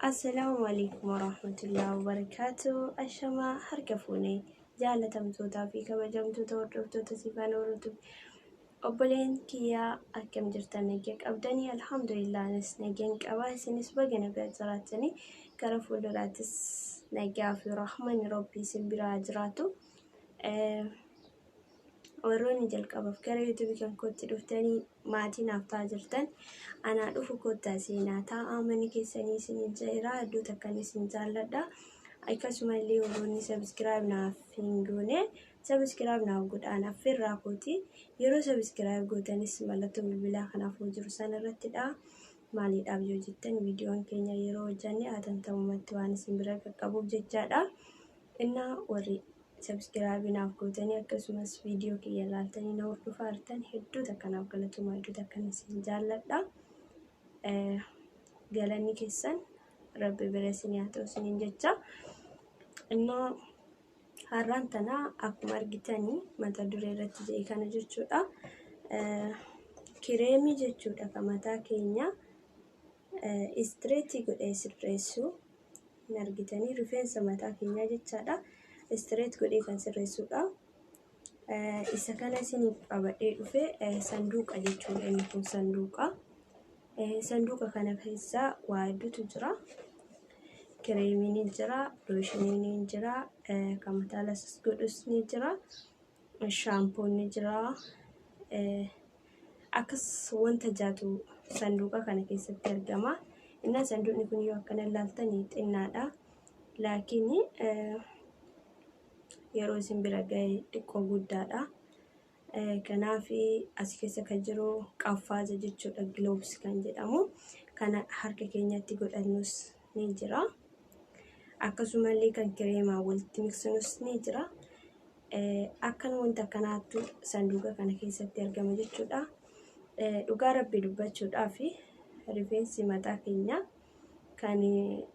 Assalamualaikum warahmatullahi wabarakatuh. Ashama harka fuunee jaalatamtootaa fi kabajamtoota hordoftoota Sifaan Oromoo. Obboleen kiyyaa akkam jirtan nagaa qabdanii alhamdulillah anis nagaan qaba isinis baga nagaa jiraatanii gara fuulduraattis nagaa fi rahman rabbii isin biraa jiraatu. Warroonni jalqabaaf gara YouTube kan kootti dhuftanii maatiin haftaa jirtan anaa dhufu kottaa seenaa taa'aa manni keessanii isiniin jira iddoo takkan isin jaalladha. Akkasumallee warroonni subscribe naaf hin goone subscribe naaf godhaan affeerraa kooti yeroo subscribe gootanis mallattoo bilbilaa kanaaf jiru sanarrattidha. Maaliidhaaf yoo jettan viidiyoon keenya yeroo hojjanne atantamumatti waan isin bira qaqqabuuf jechaadha. Innaa warri subscribe naaf gootanii akkasumas viidiyoo kiyya ilaaltanii na hordofaa jirtan hedduu takkanaaf galatuma hedduu takkan isin jaalladha. Galanni keessan rabbi bira isin haa ta'u isiniin jecha. Innaa har'aan tana akkuma argitanii mata duree irratti jedhee kana jechuudha. Kireemii jechuudha kan mataa keenya istireetii godhee sirreessu hin argitanii rifeensa mataa keenyaa jechaadha. Istireet godhee kan sirreessuudha. Isa kana isiniif qabadhee dhufe sanduuqa jechuudha. Inni kun sanduuqa. Sanduuqa kana keessa waa hedduutu jira. Kireemiin ni jira, loshiniin ni jira, kan mataa lasas godhus ni jira, shaampoon ni jira. Akkas wanta jaatu sanduuqa kana keessatti argama. Innaa sanduuqni kun yoo akkana ilaaltan xinnaadha. Laakiin yeroo isin bira ga'e xiqqoo guddaadha. Kanaaf as keessa kan jiru qaffaaza jechuudha. Gloves kan jedhamu kana harka keenyatti godhannus ni jira. Akkasumallee kan kireemaa walitti miksinus ni jira. Akkan wanta kanaattu sanduuqa kana keessatti argama jechuudha. Dhugaa rabbii dubbachuudhaaf rifeensi mataa keenya kan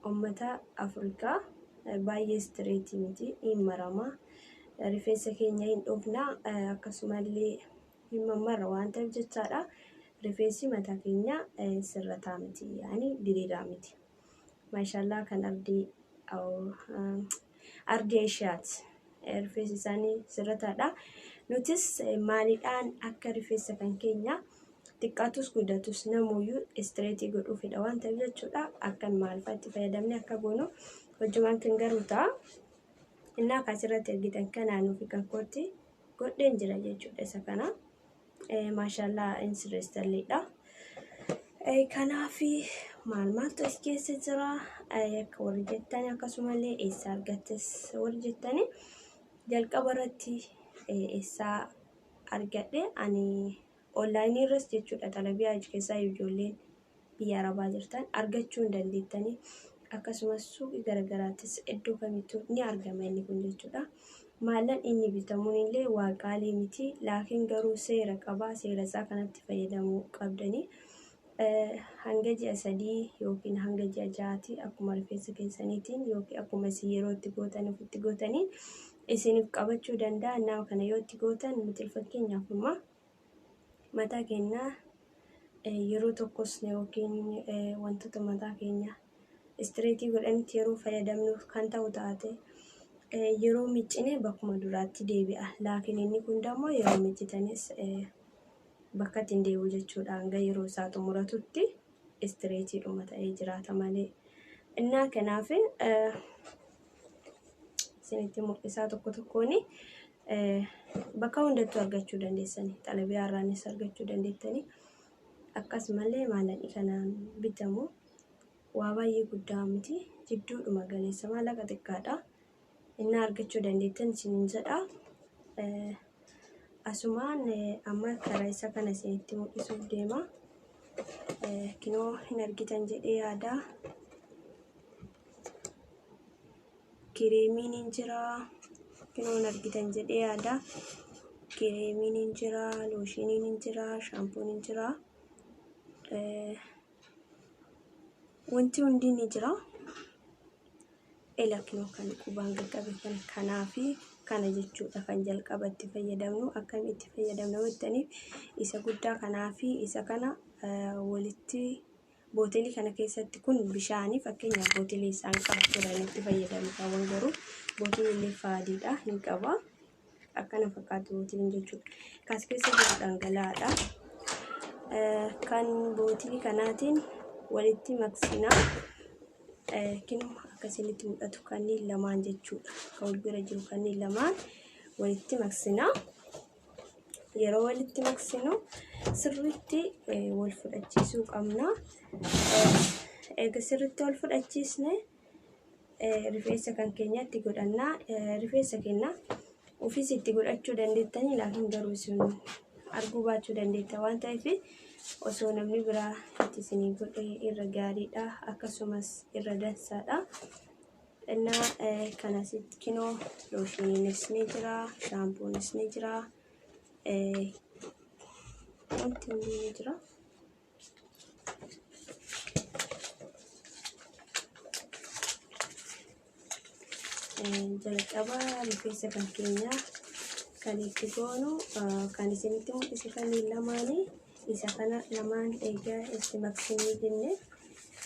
uummata Afrikaa baay'ee istireetii miti hin marama. Rifeensa keenya hin dhofna akkasumallee hin mammarra waan ta'eef jechaadha. Rifeensi mataa keenya sirrataa miti yaani diriiraa miti. Maashaallah kan ardii Eeshiyaati. Rifeensi isaanii sirrataadha. Nutis maaliidhaan akka rifeensa kan keenya xiqqaatus guddatus namuyyuu istireetii godhuufidha waan ta'eef jechuudha. Akkan maalfaatti fayyadamne akka goonu hojumaan kan garuu ta'a. Innaa asirratti argitan kanaan fi kan kootti godheen jira jechuudha. Isa kana maashaallah hin sirreessalleedha. Kanaaf maaltu as keessa jira akka warri jettanii akkasumallee eessaa argattes warri jettanii jalqaba irratti eessaa argadhe ani onlaayinii irras jechuudha. Xalabiyaa keessaa ijoolleen biyya arabaa jirtan argachuu hin dandeettanii. Akkasumas suuqii garagaraattis iddoo kamittuu ni argama inni kun jechuudha. Maallan inni bitamuun illee waaqaalee miti laakiin garuu seera qaba. Seera isaa kanatti fayyadamuu qabdanii. Hanga ji'a 3 yookiin hanga ji'a 6 akkuma rifeensa keessaniitiin yookiin akkuma isin yeroo itti gootan ofitti gootanii isiniif qabachuu danda'a. Nama kana yoo itti gootan nuti fakkeenyaaf mataa keenya yeroo tokkos yookiin wantoota mataa keenya istireetii godhanitti yeroo fayyadamnuuf kan ta'u taate yeroo miccinee bakkuma duraatti deebi'a. Laakiin inni kun immoo yeroo miccitanis bakka ittiin deebi'u jechuudha. Hanga yeroo isaa xumuratutti istireetiidhuma ta'ee jiraata malee. Innaa kanaaf isinitti mul'isaa tokko tokkoon bakka hundattuu argachuu dandeessanii. Xalabiyaa irraanis argachuu dandeettanii. Akkasumallee maallaqni kanaan bitamu waa baay'ee guddaa miti. Jidduudhuma galeessa maallaqa xiqqaadha. Innaa argachuu dandeettan isiniin jedha. Asumaan amma karaa isa kana isinitti mul'isuuf deema. Kinoo hin argitan jedhee yaada. Kireemiin hin jira. Kinoo hin argitan jedhee yaada. Kireemiin hin jira, looshiniin hin jira, shaampoon hin jira. Wanti hundi ni jira. Kinoo kan qubaan qaqqabe kanaafi kana jechuudha kan jalqaba itti fayyadamnu akkam itti fayyadamnu jettaniif isa guddaa kanaafi isa kana walitti bootilii kana keessatti kun bishaanii fakkeenyaaf bootilii isaan qabu turanitti fayyadamu ta'uu garuu bootilii faadiidha hin qaba. Akkana fakkaatu bootiliin jechuudha. Kaas keessa jiru dhangala'aadha. Kan bootilii kanaatiin walitti maksinaa kinoo akkasinitti mul'atu kanneen lamaan jechuudha. Kan wal bira jiru kanneen lamaan walitti maksinaa. Yeroo walitti maksinu sirriitti wal fudhachiisuu qabna. Egaa sirriitti wal fudhachiisne rifeensa kan keenyatti godhannaa. Rifeensa keenya ofiisitti godhachuu dandeettanii laakiin garuu isin arguu baachuu dandeetta waan ta'eef osoo namni biraa itti isinii godhe irra gaariidha, akkasumas irra dansaadha. Innaa kanasitti kinoo looshiiniinis ni jira, shaampuunis ni jira. Wanti hundi ni jira. Jalqaba rifeensa kan keenya kan itti goonu kan isinitti mul'isu kanneen lamaanii isa kana lamaan egaa itti maksinii jenne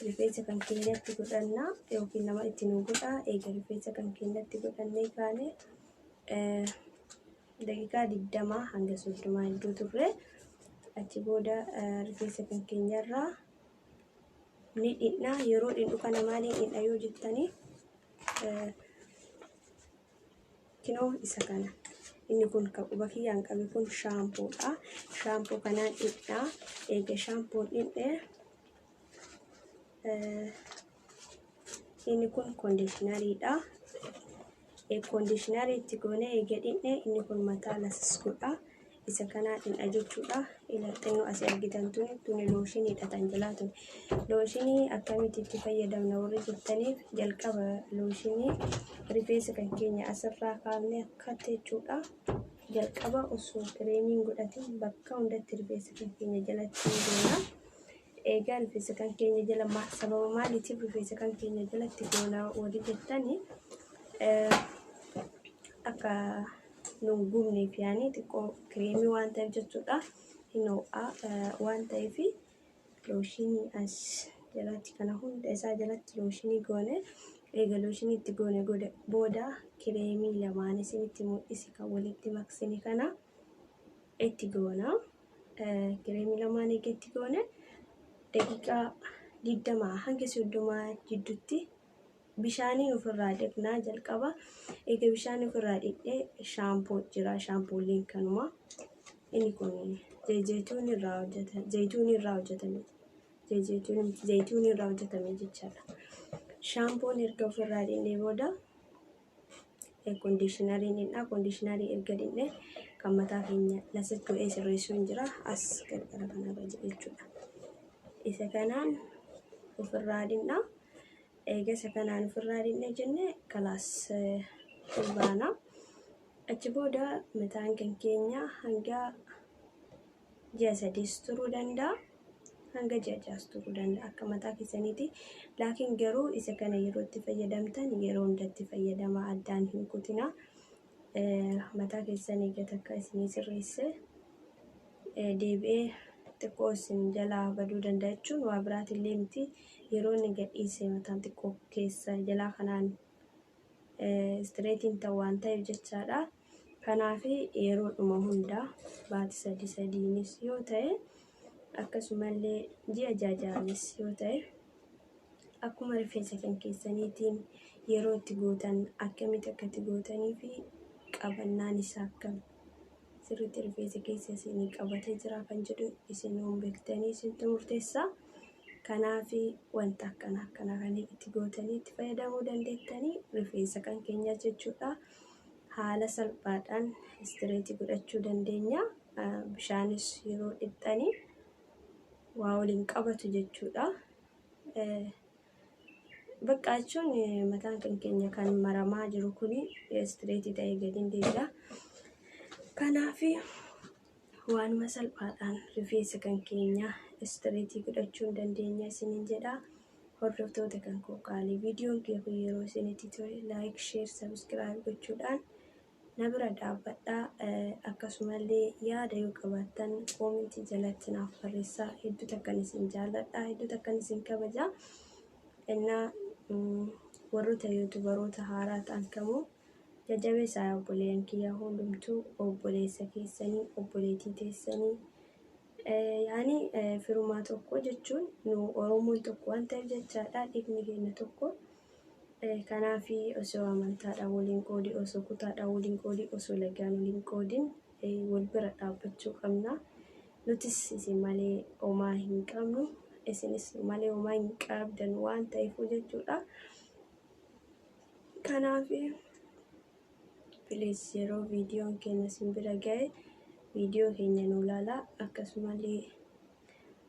rifeensa kan keenyatti godhannaa yookiin nama itti nu godhaa. Egaa rifeensa kan keenyatti godhannee kaane daqiiqaa 20 hanga 30 iddoo turre achi booda rifeensa kan keenyarraa ni dhidhnaa. Yeroo dhidhu kana maaliin dhidha yoo jettanii kinoo isa kana inni kun quba kiyyaan qabe kun shaampuudha. Shaampuu kanaan dhidhaa. Egaa shaampuun dhidhee inni kun kondiishinariidha. Kondiishinarii itti goonee egaa dhidhee inni kun mataa lasiskuudha. Isa kanaa dhidha jechuudha. Xinnoo asii argitan tuni looshinii hidhatan jalaa tuni. Looshinii akkamitti itti fayyadamna warri jettaniif jalqaba looshinii rifeensa kan keenya asirraa kaafnee akkatti jechuudha. Jalqaba osoo kireemiin godhatin bakka hundatti rifeensa kan keenya jalatti goona. Egaa rifeensa kan keenya jala sababa maaliitiif rifeensa kan keenya jalatti goona warri jettanii akka nun gubneef yaani xiqqoo kireemii waan ta'eef jechuudha. Hin ho'aa waan ta'eef looshinii as jalatti kana hunda isaa jalatti looshinii goone. Egaa looshinii itti goone booda kireemii lamaan isinitti mul'isi kan walitti maksine kana itti goona. Kireemii lamaan egaa itti goone daqiiqaa 20 hanga 30 jidduutti bishaaniin ofirraa dhiqnaa jalqaba. Egaa bishaan ofirraa dhiqnee shaampuu jira. Shaampuuliin kanuma inni kun zayituunii irraa hojjetame jechaadha. Shaampuun erga ofirraa dhiqnee booda kondiishinariin dhidhaa. Kondiishinarii erga dhiqnee kan mataa keenya lasittuu sirreessuun jira as gargara kanarra jechuudha. Isa kanaan ofirraa dhiqnaa. Egaa isa kanaan ofirraa dhiqnee jennee kalaas baana. Achi booda mataan kan keenya hanga ji'a 3 turuu danda'a. Hanga ji'a 6 turuu danda'a akka mataa keessaniiti. Laakiin garuu isa kana yeroo itti fayyadamtan yeroo hundatti fayyadama, addaan hin kutina. Mataa keessan eeggata akka isinii sirreesse deebi'ee xiqqoo isin jalaa baduu danda'a jechuun waa biraatillee miti. Yeroo inni gadhiise mataan xiqqoo keessa jalaa kanaan istireetiin ta'u waan ta'eef jechaadha. Kanaaf yeroo dhuma hundaa baatii 3 yoo ta'e akkasumallee ji'a 6 yoo ta'e akkuma rifeensa kan keessaniitiin yeroo itti gootan akkamitti akka itti gootanii fi qabannaan isaa akkam sirriitti rifeensa keessa isinii qabatee jira kan jedhu isin beektanii isintu murteessa. Kanaaf wanta akkana kan itti gootanii itti fayyadamuu dandeettanii rifeensa kan keenya jechuudha. Haala salphaadhaan istireetii godhachuu dandeenya. Bishaanis yeroo dhiqxanii waa waliin qabatu jechuudha. Bakka jechuun mataan kan keenya kan maramaa jiru kun istireetii ta'ee gadi hin deebi'a. Kanaaf waanuma salphaadhaan rifeensa kan keenya istireetii godhachuu dandeenya isiniin jedha. Hordoftoota kan koo qaalii viidiyoon kee kun yeroo isinitti tole laayik, sheer, sabiskiraayib gochuudhaan na bira dhaabbadhaa. Akkasumallee yaada yoo qabaattan koomentii jalatti naaf barreessaa. Hedduutu akkan isin jaalladha, hedduutu akkan isin kabaja. Innaa warroota yuutubaroota haaraa ta'an kamuu jajjabeessaa obboleeyyan kiyya hundumtuu obboleessa keessanii, obboleettii teessanii. Yaani firumaa tokko jechuun nu Oromoon tokko waan ta'eef jechaadha, dhiigni keenya tokko. Kanaafi osoo amantaadhaan waliin qoodii, osoo kutaadhaan waliin qoodii, osoo lagaan waliin qoodin wal bira dhaabbachuu qabna. Nutis isin malee homaa hin qabnu, isinis malee homaa hin qabdan waan ta'eef jechuudha. Kanaafi please yeroo viidiyoon keenya isin bira ga'e viidiyoo keenya nu ilaalaa. Akkasumallee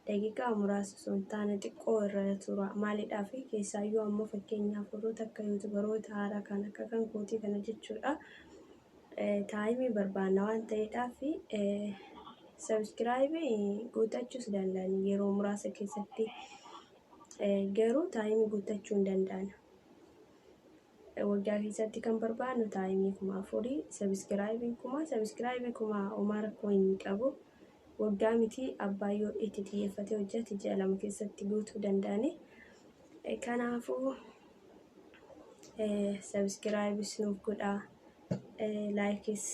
daqiiqaa muraasa osoo hin taane xiqqoo irra tura. Maaliidhaaf keessaayyuu ammoo fakkeenyaaf warroota akka yuutubaroota haaraa kan akka kan kootii kana jechuudha. Taayimii barbaanna waan ta'eedhaaf sabskiraayibii guuttachuus danda'an yeroo muraasa keessatti, garuu taayimii guuttachuu hin danda'an. Waggaa keessatti kan barbaannu taayimii 4,000, sabskiraayibii 1,000 homaa rakkoo hin qabu. Waggaa miti abbaa yoo itti xiyyeeffatee hojjete ji'a 2 keessatti guutuu danda'ani. Kanaafuu sabskiraayibis nuuf godhaa, laayikis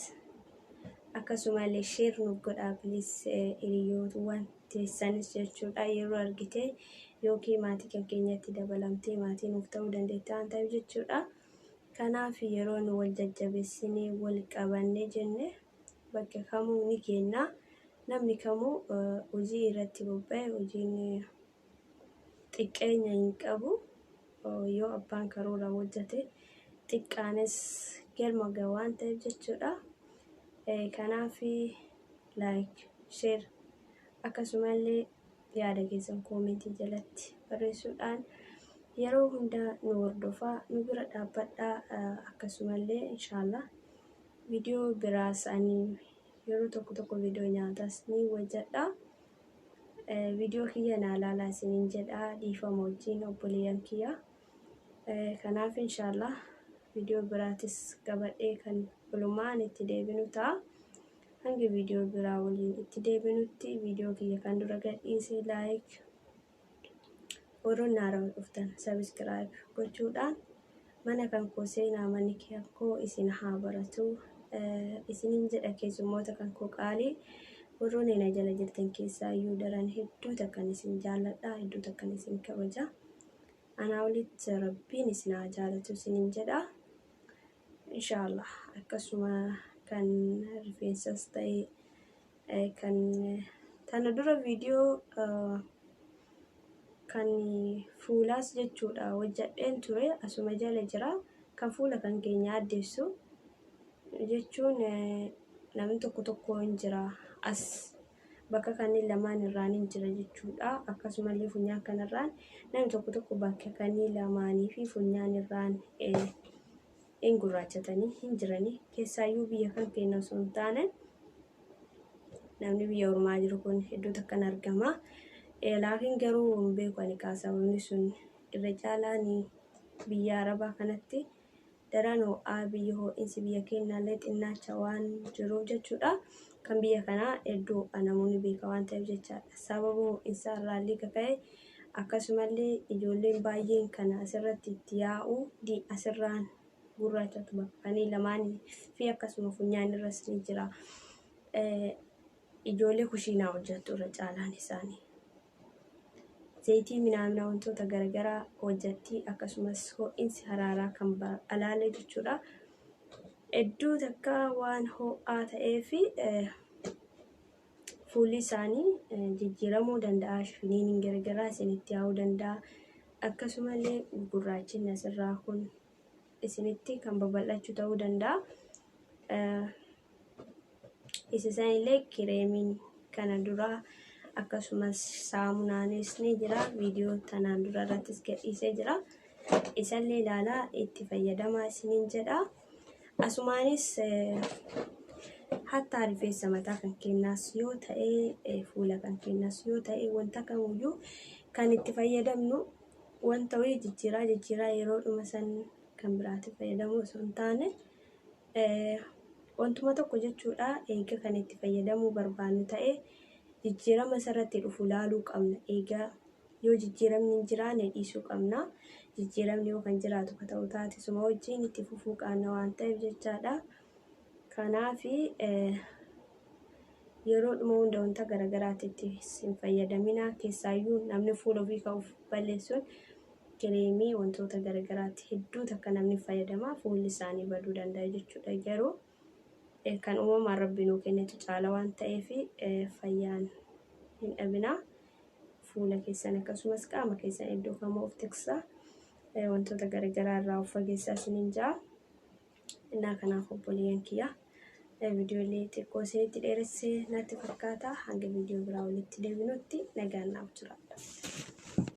akkasumallee sheer nuuf godhaa please. Hiriyootawwan teessanis jechuudha yeroo argite yookiin maatii kan keenyatti dabalamtee maatii nuuf ta'uu dandeetta waan ta'eef jechuudha. Kanaaf yeroo nu wal jajjabeessinee wal qabannee jenne bakka kamuu ni kenna. Namni kamuu hojii irratti bobba'e hojiin xiqqeenya hin qabu. Yoo abbaan karoora hojjete xiqqaanis galma ga'a waan ta'eef jechuudha. Kanaaf like, share akkasumallee yaada keessan koomentii jalatti barreessuudhaan yeroo hundaa nu hordofaa, nu bira dhaabbadhaa. Akkasumallee inshallah viidiyoo biraas ani yeroo tokko viidiyoo nyaatas ni hojjedha. Viidiyoo kiyya na ilaalaa isiniin jedha dhiifama wajjin obboleeyyan kiyya. Kanaaf inshallah viidiyoo biraatis qabadhee kan walumaan itti deebinu ta'a. Hanga viidiyoo biraa waliin itti deebinutti viidiyoo kiyya kan dura gadhiisee like, warroonni haaraa dhuftan subscribe gochuudhaan mana kan koo seenaa, manni koo isin haa baratu. Isiniin jedha keessummoota kan koo qaalii warroonni na jala jirtan keessaa iyyuu daran hedduutu akkan isin jaalladha, hedduutu akkan isin kabaja. Anaa olitti rabbiin isin haa jaalatu isiniin jedha. Inshallah akkasuma kan rifeensas ta'e kan tana dura viidiyoo kan fuulaas jechuudha hojjedheen ture, asuma jala jira. Kan fuula kan keenya addeessu jechuun namni tokko hin jira as bakka kanneen lamaan irraan hin jira jechuudha. Akkasumallee funyaan kanarraan namni tokko bakka kanneen lamaanii fi funyaan irraan hin gurraachatanii hin jiranii. Keessaayyuu biyya kan keenya osoo hin taane namni biyya ormaa jiru kun hedduutu akkan argama. Laakiin garuu hin beeku ani sababni sun irra caalaan biyya Arabaa kanatti daran ho'aa, biyya ho'insi biyya keenyaallee xinnaacha waan jiruuf jechuudha. Kan biyya kanaa hedduu namoonni beeka waan ta'eef jechaadha. Sababa ho'insa irraallee kaka'e akkasumallee ijoolleen baay'een kana asirratti itti yaa'u asirraan gurraachatu bakka kanneen lamaanii fi akkasuma funyaan irras ni jira. Ijoollee kushiinaa hojjetu irra caalaan isaanii. Zayitii minamina wantoota garagaraa hojjetti, akkasumas ho'insi haraaraa kan alaalee jechuudha. Hedduu takka waan ho'aa ta'eef fuulli isaanii jijjiiramuu danda'a, shifiniin garagaraa isinitti yaa'uu danda'a. Akkasumallee gurraachinni asirraa kun isinitti kan babal'achuu ta'uu danda'a. Isisanillee kireemiin kana dura akkasumas saamunaanis ni jira. Viidiyoo tanaan dura irrattis gadhiisee jira. Isallee ilaalaa itti fayyadamaa isiniin jedha. Asumaanis hatta rifeensa mataa kan kennaas yoo ta'e, fuula kan kennaas yoo ta'e, wanta kamuyyuu kan itti fayyadamnu wanta wayii jijjiiraa yeroo dhuma san kan biraatti fayyadamu osoo hin taane wantuma tokko jechuudha eega kan itti fayyadamuu barbaannu ta'e jijjiirama sarratti dhufu laaluu qabna. Eegaa yoo jijjiiramni hin jiraanne dhiisuu qabna. Jijjiiramni yoo kan jiraatu ka ta'u taate suma wajjin itti fufuu qabna waan ta'eef jechaadha. Kanaaf yeroo dhuma hunda wanta garagaraatti hin fayyadamina. Keessaayyuu namni fuula ofii ka'uuf balleessuun kireemii wantoota garagaraatti hedduu takka namni fayyadama fuulli isaanii baduu danda'a jechuudha. Garuu kan uumamaan rabbi nuu kennetu caala waan ta'eef fayyaan hin dhabina. Fuula keessan akkasumas qaama keessan iddoo kamuu of tiksaa wantoota garagaraa irraa of fageessaa isiniin jaa. Innaa kanaaf obboleeyyan kiyya viidiyoolee xiqqoo isinitti dheeressee natti fakkaata. Hanga viidiyoo biraa walitti deebinutti nagaan naaf jiraadha.